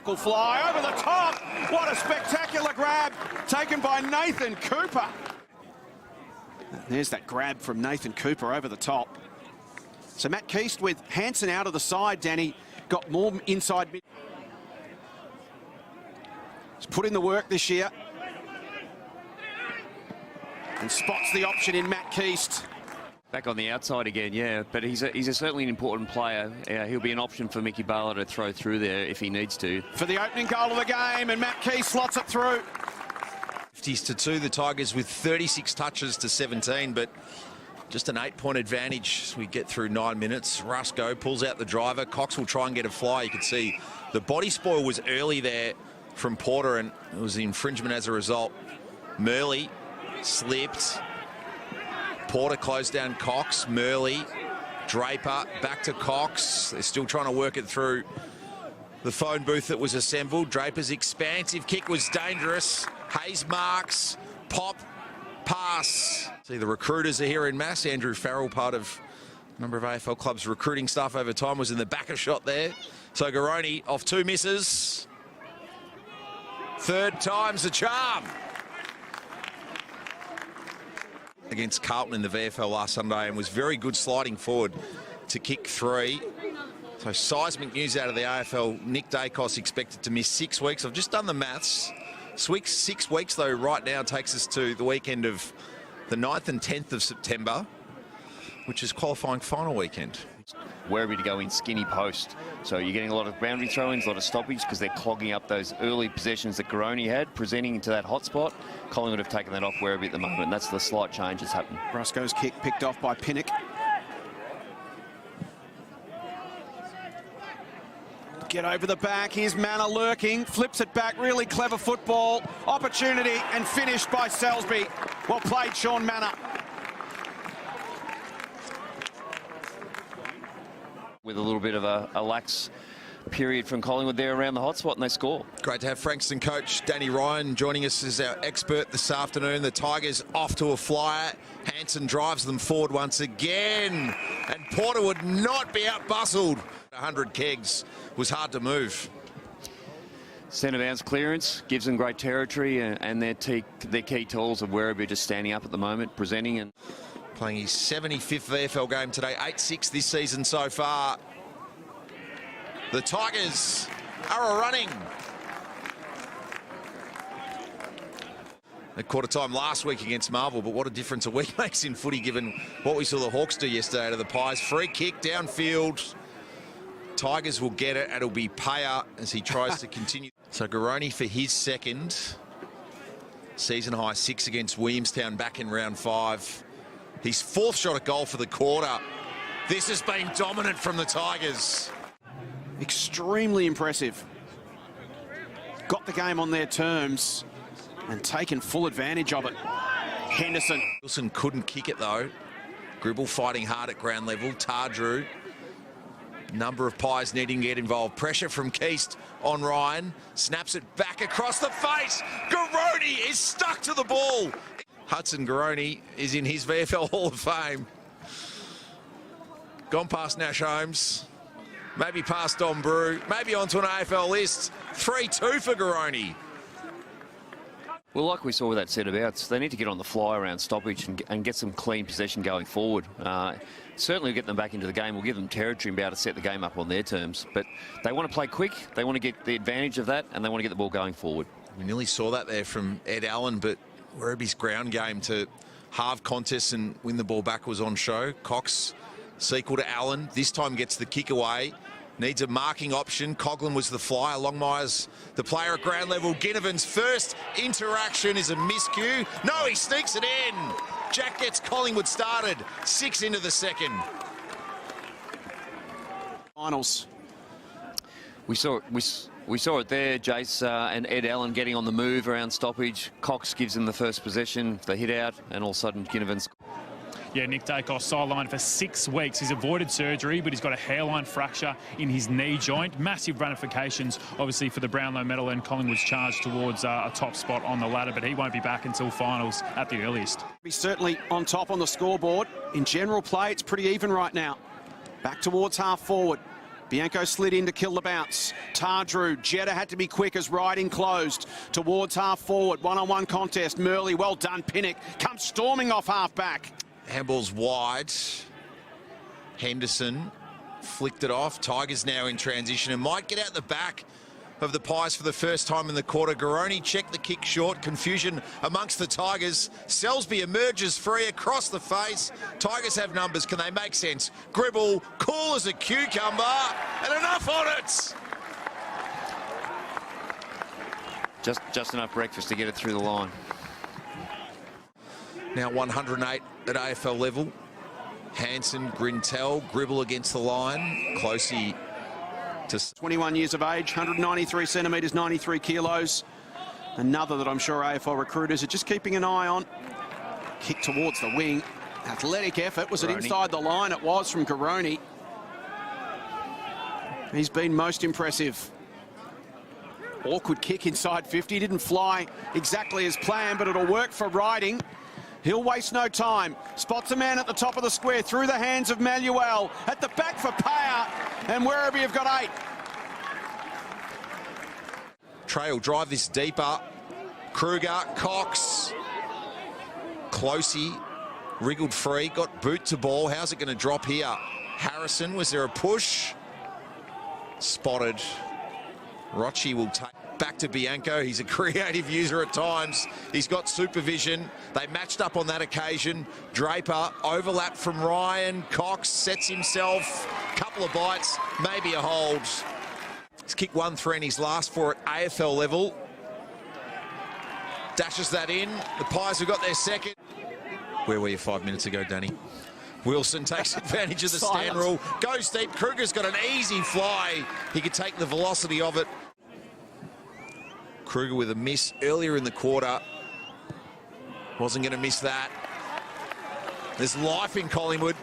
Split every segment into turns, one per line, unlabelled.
tackle fly over the top. What a spectacular grab taken by Nathan Cooper. There's that grab from Nathan Cooper over the top. So Matt Keast with Hansen out of the side, Danny, got more inside mid. He's put in the work this year. And spots the option in Matt Keast.
Back on the outside again, yeah, but he's certainly an important player. He'll be an option for Mickey Barlow to throw through there if he needs to. For the opening goal of the game, and Matt Keast slots it through.
50-2, the Tigers with 36 touches to 17, but just an 8-point advantage as we get through 9 minutes. Rusco pulls out the driver. Cox will try and get a fly. You can see the body spoil was early there from Porter, and it was the infringement as a result. Murley slipped. Porter closed down Cox. Murley, Draper, back to Cox. They're still trying to work it through the phone booth that was assembled. Draper's expansive kick was dangerous. Hayes marks, pop, pass. See, the recruiters are here in mass. Andrew Farrell, part of a number of AFL clubs' recruiting staff over time, was in the backer shot there. So Garoni off 2 misses. Third time's the charm. Against Carlton in the VFL last Sunday, and was very good sliding forward to kick 3. So seismic news out of the AFL. Nick Dacos expected to miss 6 weeks. I've just done the maths. 6 weeks, though, right now takes us to the weekend of the 9th and 10th of September, which is qualifying final weekend.
Werribee to go in skinny post. So you're getting a lot of boundary throw-ins, a lot of stoppage, because they're clogging up those early possessions that Garoni had, presenting into that hot spot. Collingwood have taken that off Werribee at the moment. That's the slight change that's happened.
Rusco's kick picked off by Pinnock. Get over the back. Here's Manor lurking. Flips it back. Really clever football. Opportunity and finished by Salisbury. Well played, Sean Manor.
With a little bit of a lax period from Collingwood there around the hotspot, and they score.
Great to have Frankston coach Danny Ryan joining us as our expert this afternoon. The Tigers off to a flyer. Hansen drives them forward once again, and Porter would not be out-bustled. 100 kegs was hard to move.
Centre bounce clearance gives them great territory, and their key tools of Werribee just standing up at the moment, presenting and
playing his 75th VFL game today, 8-6 this season so far. The Tigers are running. At quarter time last week against Marvel, but what a difference a week makes in footy given what we saw the Hawks do yesterday to the Pies. Free kick downfield. Tigers will get it. It'll be Payer as he tries to continue. So Garoni for his second season high 6 against Williamstown back in round 5. His 4th shot at goal for the quarter. This has been dominant from the Tigers.
Extremely impressive. Got the game on their terms and taken full advantage of it. Henderson.
Wilson couldn't kick it though. Gribble fighting hard at ground level. Tardrew. Number of Pies needing to get involved. Pressure from Keast on Ryan. Snaps it back across the face. Garoni is stuck to the ball. Hudson Garoni is in his VFL Hall of Fame. Gone past Nash Holmes. Maybe past Don Brew. Maybe onto an AFL list. 3-2 for Garoni.
Well, like we saw with that set of outs, they need to get on the fly around stoppage and get some clean possession going forward. Certainly get them back into the game. We'll give them territory and be able to set the game up on their terms. But they want to play quick. They want to get the advantage of that, and they want to get the ball going forward.
We nearly saw that there from Ed Allen, but Werribee's ground game to halve contests and win the ball back was on show. Cox, sequel to Allen. This time gets the kick away. Needs a marking option. Coughlin was the flyer. Longmire's the player at ground level. Ginnivan's first interaction is a miscue. No, he sneaks it in. Jack gets Collingwood started. 6 into the second.
Finals.
We saw it there, Jace and Ed Allen getting on the move around stoppage. Cox gives him the first possession, the hit out, and all of a sudden Ginnivan's.
Yeah, Nick Dacos sidelined for 6 weeks. He's avoided surgery, but he's got a hairline fracture in his knee joint. Massive ramifications, obviously, for the Brownlow medal and Collingwood's charge towards a top spot on the ladder, but he won't be back until finals at the earliest.
He's certainly on top on the scoreboard. In general play, it's pretty even right now. Back towards half forward. Bianco slid in to kill the bounce. Tardrew, Jetta had to be quick as riding closed towards half forward. One-on-one contest. Murley, well done. Pinnock comes storming off half back.
Handball's wide. Henderson flicked it off. Tigers now in transition and might get out the back of the Pies for the first time in the quarter. Garoni checked the kick short. Confusion amongst the Tigers. Selsby emerges free across the face. Tigers have numbers. Can they make sense? Gribble, cool as a cucumber, and enough on it.
Just enough breakfast to get it through the line.
Now 108 at AFL level. Hansen, Grintel, Gribble against the line. Closey to
21 years of age, 193 centimetres, 93 kilos. Another that I'm sure AFL recruiters are just keeping an eye on. Kick towards the wing. Athletic effort. Was it inside the line? It was from Garoni. He's been most impressive. Awkward kick inside 50. Didn't fly exactly as planned, but it'll work for riding. He'll waste no time. Spots a man at the top of the square through the hands of Manuel. At the back for Payer, and Werribee have got 8.
Trey will drive this deeper. Kruger, Cox. Closey wriggled free, got boot to ball. How's it going to drop here? Harrison, was there a push? Spotted. Rochi will take back to Bianco. He's a creative user at times. He's got supervision. They matched up on that occasion. Draper overlap from Ryan. Cox sets himself. Couple of bites, maybe a hold. He's kicked 1-3 in his last 4 at AFL level. Dashes that in. The Pies have got their second. Where were you 5 minutes ago, Danny? Wilson takes advantage of the stand rule. Goes deep. Kruger's got an easy fly. He could take the velocity of it. Kruger with a miss earlier in the quarter. Wasn't going to miss that. There's life in Collingwood.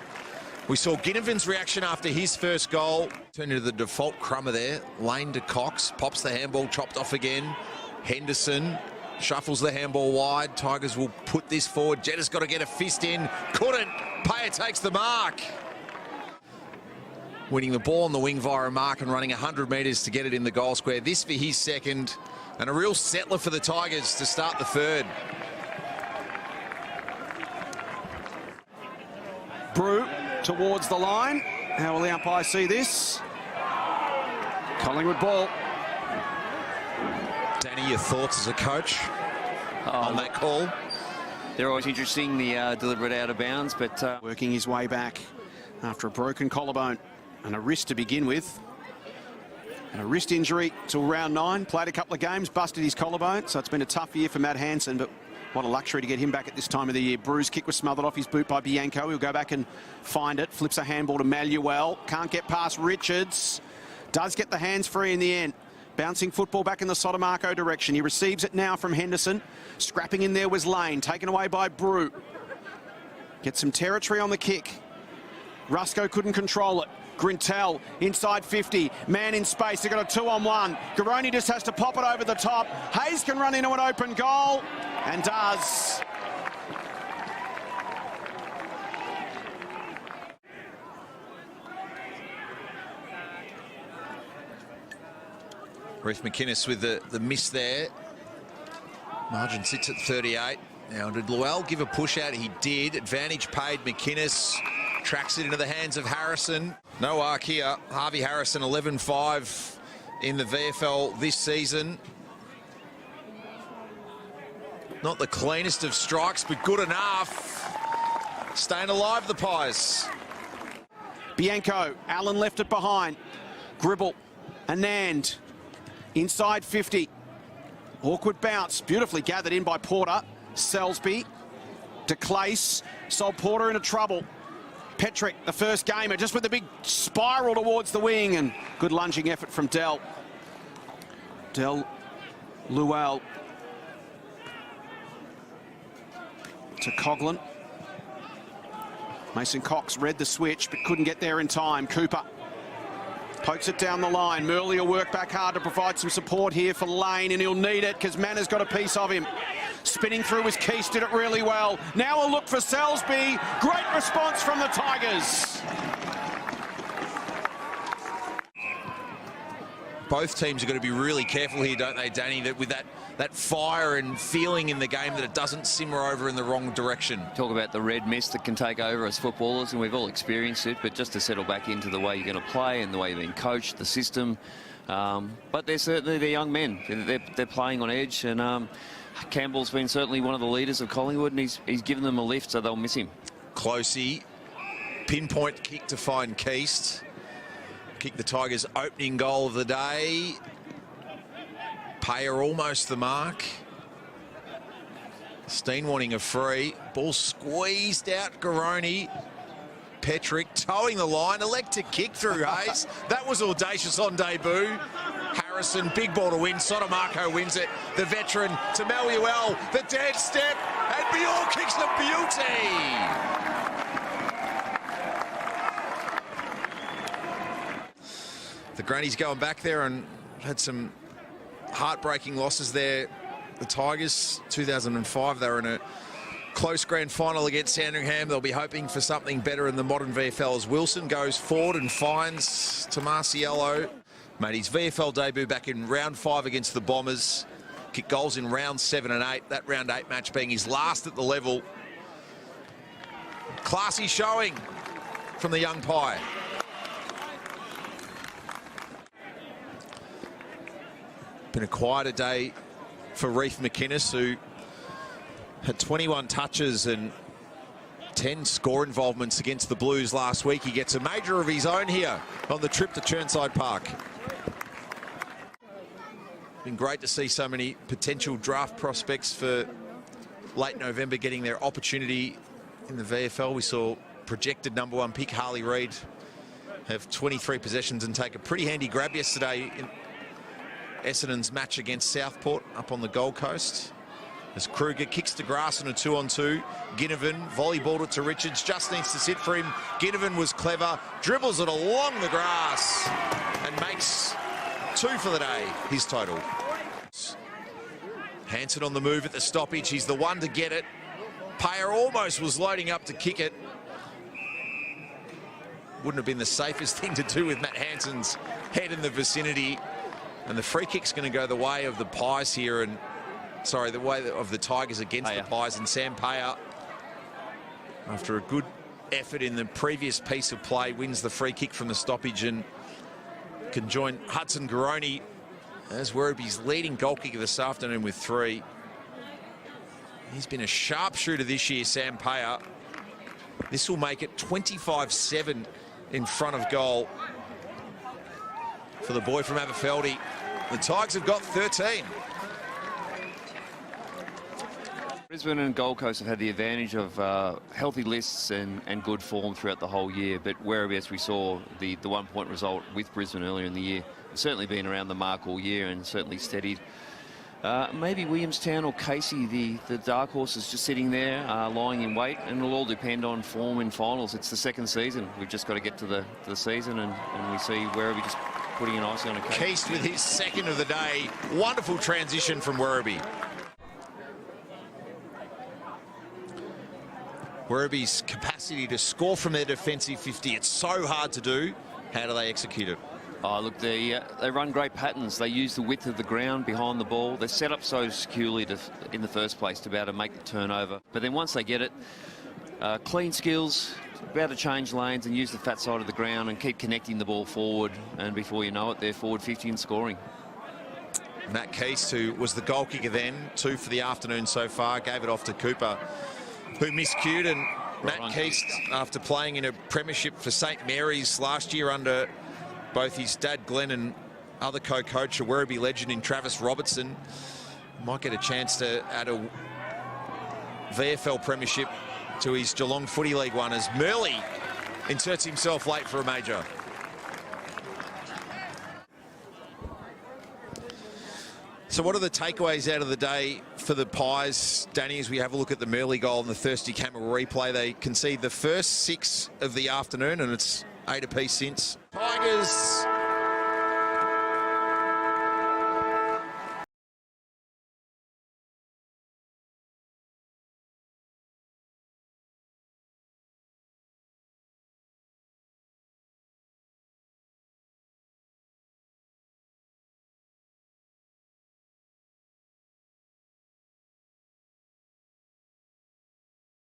We saw Ginnivan's reaction after his first goal. Turned into the default crummer there. Lane to Cox. Pops the handball, chopped off again. Henderson shuffles the handball wide. Tigers will put this forward. Jetta's got to get a fist in. Couldn't. Payer takes the mark. Winning the ball on the wing via a mark and running 100 metres to get it in the goal square. This for his second. And a real settler for the Tigers to start the third.
Brew towards the line. How will the umpire see this? Collingwood ball.
Danny, your thoughts as a coach on that call?
They're always interesting, the deliberate out of bounds, but
Working his way back after a broken collarbone and a wrist to begin with. And a wrist injury till round 9. Played a couple of games, busted his collarbone. So it's been a tough year for Matt Hansen, but what a luxury to get him back at this time of the year. Brew's kick was smothered off his boot by Bianco. He'll go back and find it. Flips a handball to Manuel. Can't get past Richards. Does get the hands free in the end. Bouncing football back in the Sotomarco direction. He receives it now from Henderson. Scrapping in there was Lane. Taken away by Brew. Gets some territory on the kick. Rusco couldn't control it. Grintel inside 50, man in space. They've got a 2-on-1. Garoni just has to pop it over the top. Hayes can run into an open goal and does.
Reece McInnes with the miss there. Margin sits at 38. Now, did Llewell give a push out? He did. Advantage paid. McInnes tracks it into the hands of Harrison. No arc here. Harvey Harrison, 11-5 in the VFL this season. Not the cleanest of strikes, but good enough. Staying alive, the Pies.
Bianco, Allen left it behind. Gribble, Anand, inside 50. Awkward bounce, beautifully gathered in by Porter. Selsby, DeClace, Sol Porter into trouble. Petrick, the first gamer, just with the big spiral towards the wing, and good lunging effort from Dell. Llewell to Coughlin. Mason Cox read the switch, but couldn't get there in time. Cooper pokes it down the line. Murley will work back hard to provide some support here for Lane, and he'll need it because Manna's got a piece of him. Spinning through was Keys, did it really well. Now a look for Selsby. Great response from the Tigers.
both teams are going to be really careful here, don't they, Danny, that with that fire and feeling in the game that it doesn't simmer over in the wrong direction.
Talk about the red mist that can take over as footballers, and we've all experienced it, but just to settle back into the way you're going to play and the way you've been coached, the system. But they're young men. They're playing on edge, and Campbell's been certainly one of the leaders of Collingwood, and he's given them a lift, so they'll miss him.
Closey, pinpoint kick to find Keast. Kick the Tigers' opening goal of the day. Payer almost the mark. Steen wanting a free. Ball squeezed out. Garoni. Petrick towing the line. Electric kick through Hayes. That was audacious on debut. Harrison, big ball to win. Sotomaco wins it. The veteran to Maluel. The dead step. And Bjork kicks the beauty. The Grannies going back there and had some heartbreaking losses there. The Tigers, 2005, they were in a close grand final against Sandringham. They'll be hoping for something better in the modern VFL as Wilson goes forward and finds Tomasiello. Made his VFL debut back in round 5 against the Bombers. Kicked goals in round 7 and 8. That round 8 match being his last at the level. Classy showing from the young Pie. Been a quieter day for Reef McInnes, who had 21 touches and 10 score involvements against the Blues last week. He gets a major of his own here on the trip to Chirnside Park. Been great to see so many potential draft prospects for late November getting their opportunity in the VFL. We saw projected #1 pick Harley Reid have 23 possessions and take a pretty handy grab yesterday in Essendon's match against Southport up on the Gold Coast. As Kruger kicks to grass on a 2-on-2. Ginnivan volleyballed it to Richards, just needs to sit for him. Ginnivan was clever, dribbles it along the grass and makes 2 for the day, his total. Hanson on the move at the stoppage, he's the one to get it. Payer almost was loading up to kick it. Wouldn't have been the safest thing to do with Matt Hanson's head in the vicinity. And the free kick's going to go the way of the Pies here, and sorry, the way of the Tigers against the Pies. And Sam Payer, after a good effort in the previous piece of play, wins the free kick from the stoppage and can join Hudson Garoni as Werribee's leading goal kicker this afternoon with 3. He's been a sharpshooter this year, Sam Payer. This will make it 25-7 in front of goal for the boy from Aberfeldy. The Tigers have got 13.
Brisbane and Gold Coast have had the advantage of healthy lists and good form throughout the whole year, but Werribee, as we saw, the 1-point result with Brisbane earlier in the year, certainly been around the mark all year and certainly steadied. Maybe Williamstown or Casey, the dark horse, is just sitting there, lying in wait, and it'll all depend on form in finals. It's the second season. We've just got to get to the season, and we see Werribee just putting an icing on a cake.
Keast with his second of the day. Wonderful transition from Werribee. Werribee's capacity to score from their defensive 50, it's so hard to do. How do they execute it?
Oh, look, they run great patterns. They use the width of the ground behind the ball. They're set up so securely in the first place to be able to make the turnover. But then once they get it, clean skills, be able to change lanes and use the fat side of the ground and keep connecting the ball forward. And before you know it, they're forward 50 and scoring.
Matt Keast, who was the goal kicker then, 2 for the afternoon so far, gave it off to Cooper, who miscued. And Matt Keast, after playing in a premiership for St Mary's last year under both his dad Glenn and other co-coach, a Werribee legend in Travis Robertson, might get a chance to add a VFL premiership to his Geelong Footy League one as Murley inserts himself late for a major. So what are the takeaways out of the day for the Pies, Danny, as we have a look at the Murley goal and the thirsty camera replay? They concede the first 6 of the afternoon, and it's 8 apiece since. Tigers